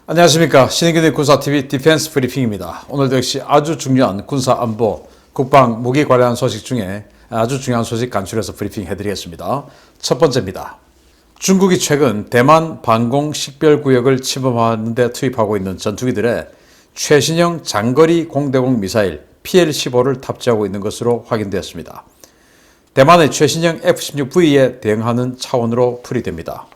안녕하십니까. 신의균의 군사TV 디펜스 브리핑입니다. 오늘도 역시 아주 중요한 군사안보, 국방, 무기 관련 소식 중에 아주 중요한 소식 간추려서 브리핑 해드리겠습니다. 첫 번째입니다. 중국이 최근 대만 방공 식별구역을 침범하는 데 투입하고 있는 전투기들의 최신형 장거리 공대공 미사일 PL-15를 탑재하고 있는 것으로 확인되었습니다. 대만의 최신형 F-16V에 대응하는 차원으로 풀이됩니다.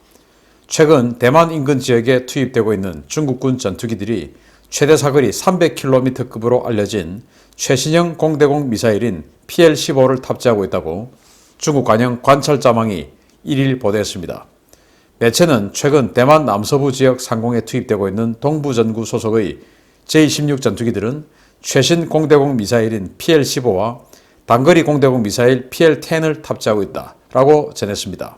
최근 대만 인근 지역에 투입되고 있는 중국군 전투기들이 최대 사거리 300km급으로 알려진 최신형 공대공 미사일인 PL-15를 탑재하고 있다고 중국 관영 관찰자망이 1일 보도했습니다. 매체는 최근 대만 남서부 지역 상공에 투입되고 있는 동부전구 소속의 J-16 전투기들은 최신 공대공 미사일인 PL-15와 단거리 공대공 미사일 PL-10을 탑재하고 있다라고 전했습니다.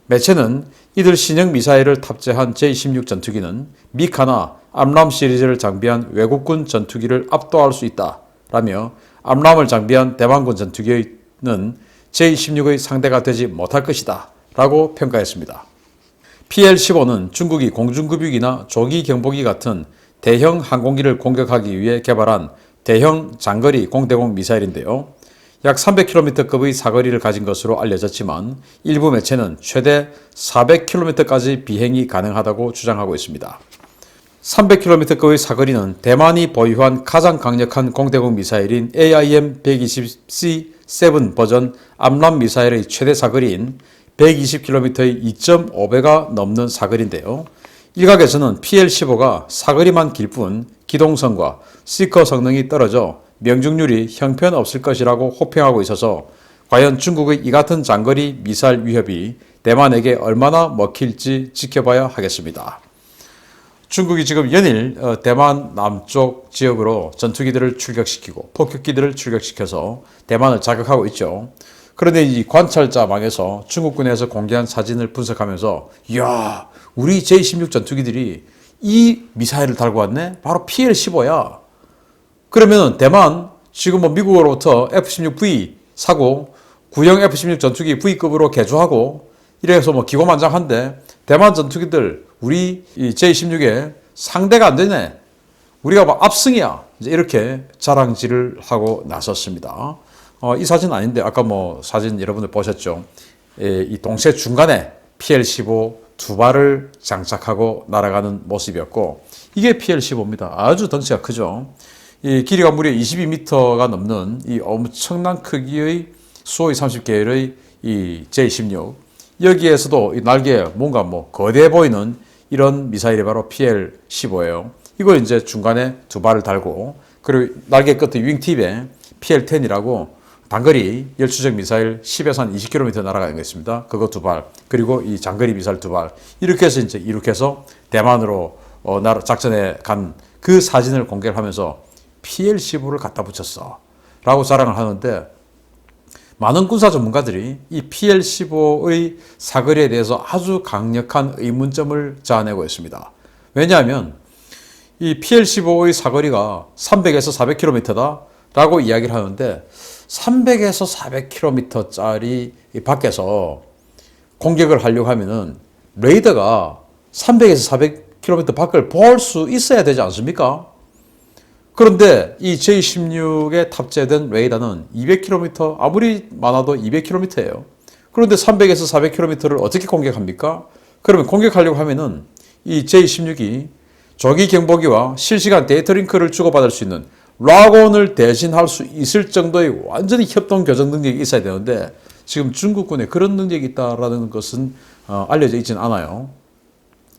매체는 이들 신형 미사일을 탑재한 J-16 전투기는 미카나 암람 시리즈를 장비한 외국군 전투기를 압도할 수 있다라며 암람을 장비한 대만군 전투기는 J-16의 상대가 되지 못할 것이다 라고 평가했습니다. PL-15는 중국이 공중급유기나 조기경보기 같은 대형 항공기를 공격하기 위해 개발한 대형 장거리 공대공 미사일인데요. 약 300km급의 사거리를 가진 것으로 알려졌지만 일부 매체는 최대 400km까지 비행이 가능하다고 주장하고 있습니다. 300km급의 사거리는 대만이 보유한 가장 강력한 공대공 미사일인 AIM-120C7 버전 암람 미사일의 최대 사거리인 120km의 2.5배가 넘는 사거리인데요. 일각에서는 PL-15가 사거리만 길 뿐 기동성과 시커 성능이 떨어져 명중률이 형편없을 것이라고 호평하고 있어서 과연 중국의 이 같은 장거리 미사일 위협이 대만에게 얼마나 먹힐지 지켜봐야 하겠습니다. 중국이 지금 연일 대만 남쪽 지역으로 전투기들을 출격시키고 폭격기들을 출격시켜서 대만을 자극하고 있죠. 그런데 이 관찰자망에서 중국군에서 공개한 사진을 분석하면서 이야, 우리 J-16 전투기들이 이 미사일을 달고 왔네? 바로 PL-15야. 그러면은 대만 지금 미국으로부터 F-16V 사고 구형 F-16 전투기 V급으로 개조하고 이래서 기고만장한데 대만 전투기들 우리 이 J-16에 상대가 안 되네. 우리가 압승이야. 이제 이렇게 자랑질을 하고 나섰습니다. 이 사진 아닌데 아까 사진 여러분들 보셨죠? 이 동체 중간에 PL-15 두 발을 장착하고 날아가는 모습이었고 이게 PL-15입니다. 아주 덩치가 크죠. 이 길이가 무려 22m가 넘는 이 엄청난 크기의 수호의 30계열의 이 J-16 여기에서도 이 날개에 뭔가 거대해 보이는 이런 미사일이 바로 PL-15예요. 이걸 이제 중간에 두 발을 달고 그리고 날개 끝의 윙팁에 PL-10이라고 단거리 열추적 미사일 10에서 한 20km 날아가는 거 있습니다. 그거 두 발, 그리고 이 장거리 미사일 두 발. 이렇게 해서 이제 이렇게 해서 대만으로 작전에 간 그 사진을 공개를 하면서 PL-15를 갖다 붙였어 라고 자랑을 하는데 많은 군사 전문가들이 이 PL-15의 사거리에 대해서 아주 강력한 의문점을 자아내고 있습니다. 왜냐하면 이 PL-15의 사거리가 300에서 400km다 라고 이야기를 하는데 300에서 400km짜리 밖에서 공격을 하려고 하면은 레이더가 300에서 400km 밖을 볼 수 있어야 되지 않습니까? 그런데 이 J-16에 탑재된 레이더는 200km, 아무리 많아도 200km예요. 그런데 300에서 400km를 어떻게 공격합니까? 그러면 공격하려고 하면은 이 J-16이 조기 경보기와 실시간 데이터 링크를 주고받을 수 있는 락온을 대신할 수 있을 정도의 완전히 협동 교정 능력이 있어야 되는데 지금 중국군에 그런 능력이 있다는 것은 알려져 있지는 않아요.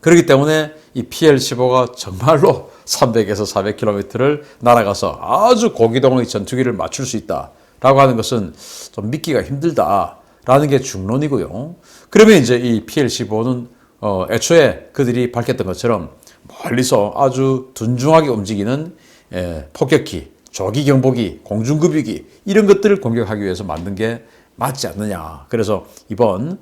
그렇기 때문에 이 PL-15가 정말로 300에서 400km를 날아가서 아주 고기동의 전투기를 맞출 수 있다라고 하는 것은 좀 믿기가 힘들다라는 게 중론이고요. 그러면 이제 이 PL-15는 애초에 그들이 밝혔던 것처럼 멀리서 아주 둔중하게 움직이는 폭격기, 조기경보기, 공중급유기 이런 것들을 공격하기 위해서 만든 게 맞지 않느냐. 그래서 이번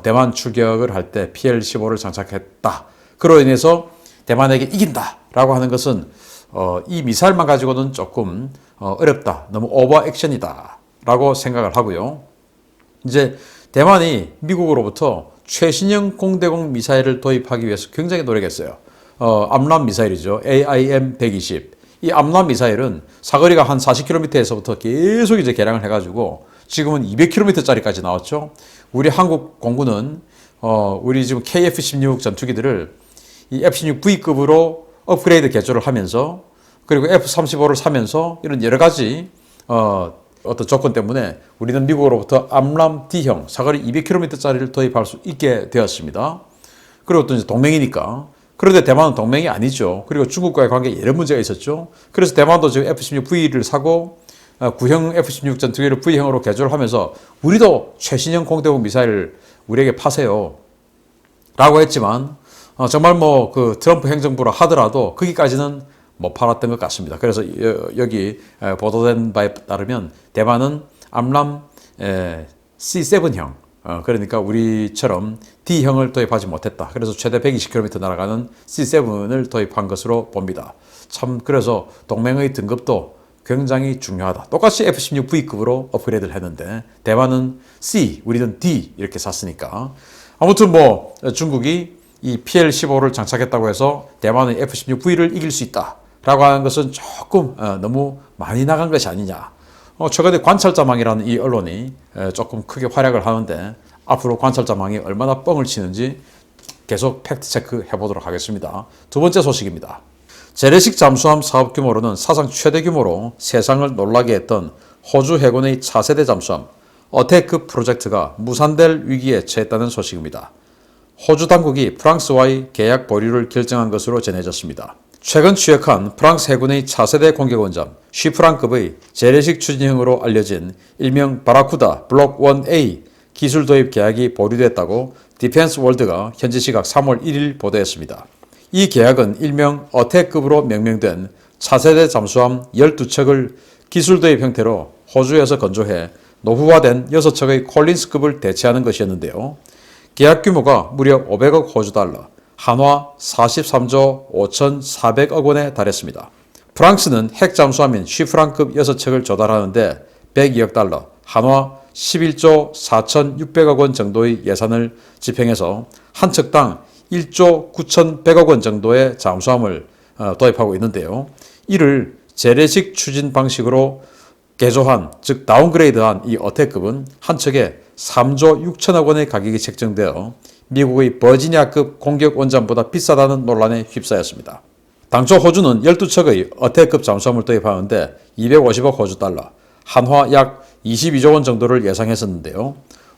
대만 출격을 할 때 PL-15를 장착했다. 그로 인해서 대만에게 이긴다라고 하는 것은 이 미사일만 가지고는 조금 어렵다. 너무 오버 액션이다라고 생각을 하고요. 이제 대만이 미국으로부터 최신형 공대공 미사일을 도입하기 위해서 굉장히 노력했어요. 암람 미사일이죠. AIM-120. 이 암람 미사일은 사거리가 한 40km에서부터 계속 이제 개량을 해가지고 지금은 200km짜리까지 나왔죠. 우리 한국 공군은 우리 지금 KF-16 전투기들을 이 F-16V급으로 업그레이드 개조를 하면서 그리고 F-35를 사면서 이런 여러 가지 어떤 조건 때문에 우리는 미국으로부터 암람 D형 사거리 200km짜리를 도입할 수 있게 되었습니다. 그리고 또 이제 동맹이니까. 그런데 대만은 동맹이 아니죠. 그리고 중국과의 관계에 여러 문제가 있었죠. 그래서 대만도 지금 F-16V를 사고 구형 F-16 전투기를 V형으로 개조를 하면서 우리도 최신형 공대공 미사일을 우리에게 파세요. 라고 했지만 정말 뭐 그 트럼프 행정부라 하더라도 거기까지는 못 팔았던 것 같습니다. 그래서 여기 보도된 바에 따르면 대만은 암람 C7형 그러니까 우리처럼 D형을 도입하지 못했다. 그래서 최대 120km 날아가는 C7을 도입한 것으로 봅니다. 참 그래서 동맹의 등급도 굉장히 중요하다. 똑같이 F-16V급으로 업그레이드를 했는데 대만은 C, 우리는 D 이렇게 샀으니까 아무튼 뭐 중국이 이 PL-15를 장착했다고 해서 대만의 F-16V를 이길 수 있다라고 하는 것은 조금 너무 많이 나간 것이 아니냐. 최근에 관찰자망이라는 이 언론이 조금 크게 활약을 하는데 앞으로 관찰자망이 얼마나 뻥을 치는지 계속 팩트 체크 해보도록 하겠습니다. 두 번째 소식입니다. 재래식 잠수함 사업 규모로는 사상 최대 규모로 세상을 놀라게 했던 호주 해군의 차세대 잠수함 어택급 프로젝트가 무산될 위기에 처했다는 소식입니다. 호주 당국이 프랑스와의 계약 보류를 결정한 것으로 전해졌습니다. 최근 취역한 프랑스 해군의 차세대 공격원잠 쉬프랑급의 재래식 추진형으로 알려진 일명 바라쿠다 블록 1A 기술 도입 계약이 보류됐다고 디펜스 월드가 현지 시각 3월 1일 보도했습니다. 이 계약은 일명 어택급으로 명명된 차세대 잠수함 12척을 기술 도입 형태로 호주에서 건조해 노후화된 6척의 콜린스급을 대체하는 것이었는데요. 계약 규모가 무려 500억 호주 달러, 한화 43조 5,400억 원에 달했습니다. 프랑스는 핵 잠수함인 쉬프랑급 6척을 조달하는데 102억 달러, 한화 11조 4,600억 원 정도의 예산을 집행해서 한 척당 1조 9,100억 원 정도의 잠수함을 도입하고 있는데요. 이를 재래식 추진 방식으로 개조한, 즉 다운그레이드한 이 어택급은 한 척에 3조 6천억 원의 가격이 책정되어 미국의 버지니아급 공격 원잠보다 비싸다는 논란에 휩싸였습니다. 당초 호주는 12척의 어택급 잠수함을 도입하는데 250억 호주 달러, 한화 약 22조 원 정도를 예상했었는데요.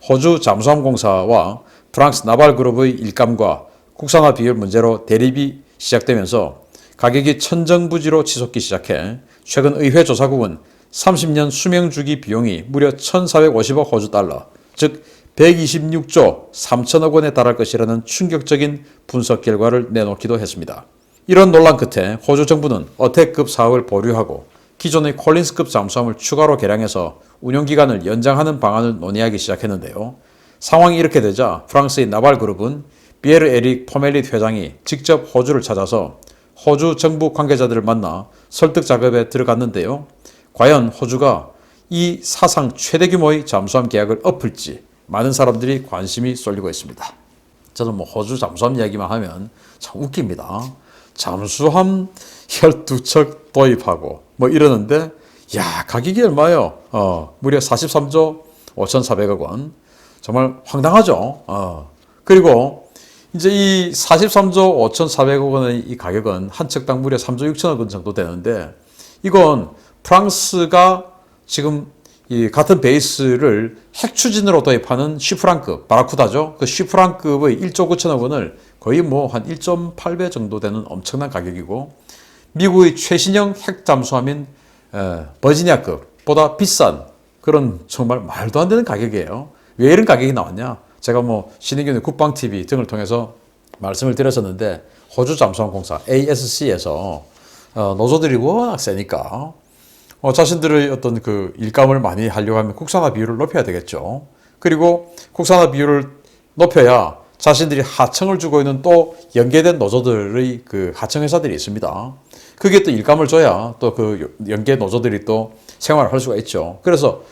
호주 잠수함공사와 프랑스 나발그룹의 일감과 국산화 비율 문제로 대립이 시작되면서 가격이 천정부지로 치솟기 시작해 최근 의회 조사국은 30년 수명주기 비용이 무려 1,450억 호주 달러, 즉 126조 3천억 원에 달할 것이라는 충격적인 분석 결과를 내놓기도 했습니다. 이런 논란 끝에 호주 정부는 어택급 사업을 보류하고 기존의 콜린스급 잠수함을 추가로 개량해서 운용기간을 연장하는 방안을 논의하기 시작했는데요. 상황이 이렇게 되자 프랑스의 나발그룹은 비에르 에릭 포멜릿 회장이 직접 호주를 찾아서 호주 정부 관계자들을 만나 설득 작업에 들어갔는데요. 과연 호주가 이 사상 최대 규모의 잠수함 계약을 엎을지 많은 사람들이 관심이 쏠리고 있습니다. 저는 뭐 호주 잠수함 이야기만 하면 참 웃깁니다. 잠수함 12척 도입하고 뭐 이러는데 야 가격이 얼마요? 무려 43조 5,400억 원. 정말 황당하죠. 그리고 이제 이 43조 5,400억 원의 이 가격은 한 척당 무려 3조 6천억 원 정도 되는데 이건 프랑스가 지금 이 같은 베이스를 핵 추진으로 도입하는 쉬프랑급, 바라쿠다죠. 그 쉬프랑급의 1조 9천억 원을 거의 뭐 한 1.8배 정도 되는 엄청난 가격이고 미국의 최신형 핵 잠수함인 버지니아급보다 비싼 그런 정말 말도 안 되는 가격이에요. 왜 이런 가격이 나왔냐? 제가 뭐 신의균의 국방TV 등을 통해서 말씀을 드렸었는데 호주 잠수함공사 ASC에서 노조들이 워낙 세니까 자신들의 어떤 그 일감을 많이 하려고 하면 국산화 비율을 높여야 되겠죠. 그리고 국산화 비율을 높여야 자신들이 하청을 주고 있는 또 연계된 노조들의 그 하청 회사들이 있습니다. 그게 또 일감을 줘야 또 그 연계 노조들이 또 생활을 할 수가 있죠. 그래서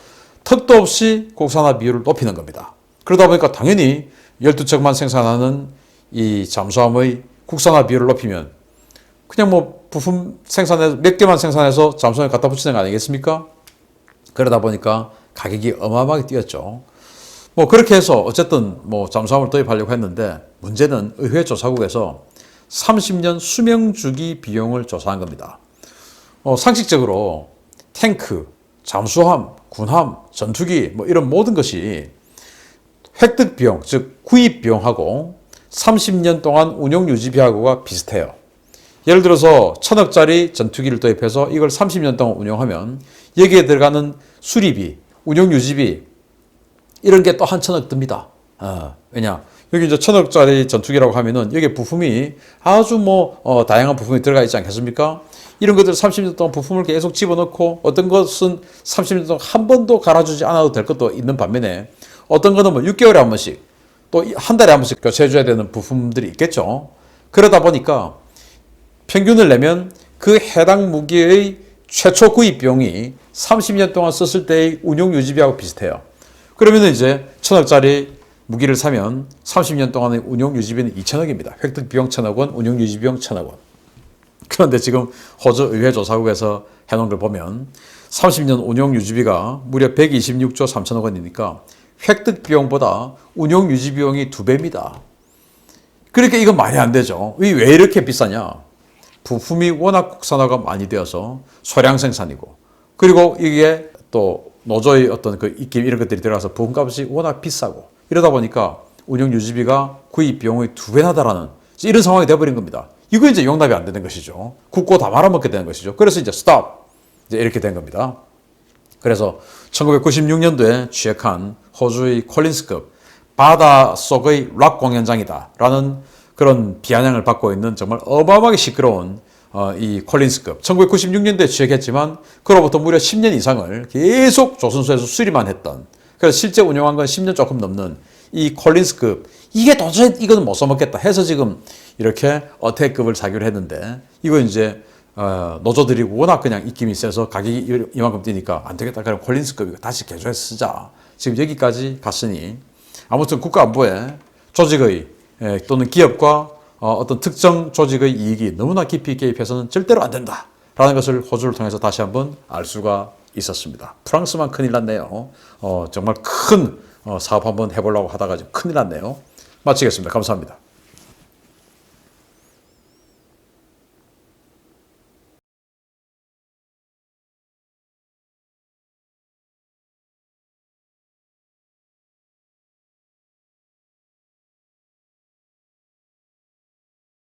턱도 없이 국산화 비율을 높이는 겁니다. 그러다 보니까 당연히 12척만 생산하는 이 잠수함의 국산화 비율을 높이면 그냥 뭐 부품 생산해서 몇 개만 생산해서 잠수함에 갖다 붙이는 거 아니겠습니까? 그러다 보니까 가격이 어마어마하게 뛰었죠. 뭐 그렇게 해서 어쨌든 뭐 잠수함을 도입하려고 했는데 문제는 의회 조사국에서 30년 수명 주기 비용을 조사한 겁니다. 상식적으로 탱크, 잠수함, 군함, 전투기 뭐 이런 모든 것이 획득 비용, 즉 구입 비용하고 30년 동안 운용 유지비하고가 비슷해요. 예를 들어서 1,000억짜리 전투기를 도입해서 이걸 30년 동안 운용하면 여기에 들어가는 수리비, 운용 유지비 이런 게 또 한 1,000억 듭니다. 왜냐? 여기 이제 1,000억짜리 전투기라고 하면은 여기 부품이 아주 다양한 부품이 들어가 있지 않겠습니까? 이런 것들 30년 동안 부품을 계속 집어넣고 어떤 것은 30년 동안 한 번도 갈아주지 않아도 될 것도 있는 반면에 어떤 거는 뭐 6개월에 한 번씩 또 한 달에 한 번씩 교체해줘야 되는 부품들이 있겠죠. 그러다 보니까 평균을 내면 그 해당 무기의 최초 구입 비용이 30년 동안 썼을 때의 운용 유지비하고 비슷해요. 그러면 이제 1,000억짜리 무기를 사면 30년 동안의 운용 유지비는 2,000억입니다. 획득 비용 1,000억 원, 운용 유지 비용 1,000억 원. 그런데 지금 호주 의회 조사국에서 해놓은 걸 보면 30년 운용 유지비가 무려 126조 3천억 원이니까 획득 비용보다 운용 유지 비용이 2배입니다. 그러니까 이건 말이 안 되죠. 왜 이렇게 비싸냐? 부품이 워낙 국산화가 많이 되어서 소량 생산이고 그리고 이게 또 노조의 어떤 그 입김 이런 것들이 들어가서 부품값이 워낙 비싸고 이러다 보니까 운영 유지비가 구입 비용의 2배나 달하는 이런 상황이 되어버린 겁니다. 이거 이제 용납이 안 되는 것이죠. 굽고 다 말아먹게 되는 것이죠. 그래서 이제 스톱! 이제 이렇게 된 겁니다. 그래서 1996년도에 취획한 호주의 콜린스급 바닷속의 락 공연장이다 라는 그런 비아냥을 받고 있는 정말 어마어마하게 시끄러운 이 콜린스급 1996년도에 취획했지만 그로부터 무려 10년 이상을 계속 조선소에서 수리만 했던 그래서 실제 운영한 건 10년 조금 넘는 이 콜린스급 이게 도저히 이거는 못 써먹겠다 해서 지금 이렇게 어택급을 사기로 했는데 이거 이제 노조들이 워낙 그냥 입김이 세서 가격이 이만큼 뛰니까 안 되겠다. 그럼 콜린스급 이거 다시 개조해서 쓰자. 지금 여기까지 갔으니 아무튼 국가안보에 조직의 또는 기업과 어떤 특정 조직의 이익이 너무나 깊이 개입해서는 절대로 안 된다라는 것을 호주를 통해서 다시 한번 알 수가 있었습니다. 프랑스만 큰일 났네요. 정말 큰 사업 한번 해보려고 하다가 지금 큰일 났네요. 마치겠습니다. 감사합니다.